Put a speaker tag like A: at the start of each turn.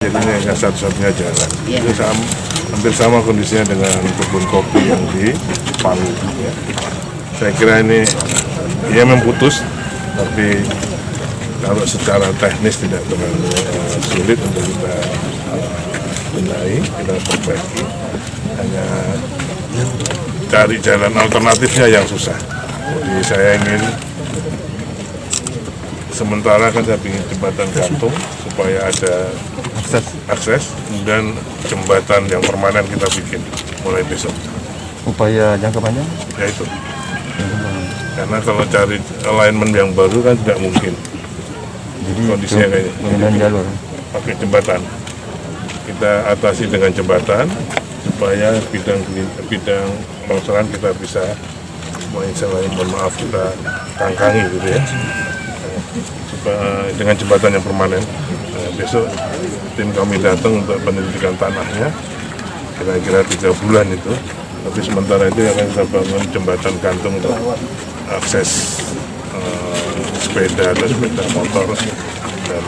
A: jadi ini hanya satu-satunya jalan. Itu hampir sama kondisinya dengan kebun kopi yang di Palu. Ya. Saya kira ini ia memutus, tapi kalau secara teknis tidak terlalu sulit untuk kita benahi, kita perbaiki. Hanya cari jalan alternatifnya yang susah. Jadi saya ingin sementara kan saya ingin jembatan gantung supaya ada akses, kemudian jembatan yang permanen kita bikin mulai besok.
B: Upaya jangka panjang?
A: Ya itu. Karena kalau cari alignment yang baru kan tidak mungkin.
B: Jadi
A: kondisinya kayak
B: penggunaan jalur
A: pakai jembatan. Kita atasi dengan jembatan supaya bidang longsoran kita bisa mohon maaf kita tangkangi gitu ya. Supaya dengan jembatan yang permanen. Besok tim kami datang untuk penyelidikan tanahnya kira-kira 3 bulan itu. Tapi sementara itu akan kita bangun jembatan gantung untuk akses sepeda dan sepeda motor dan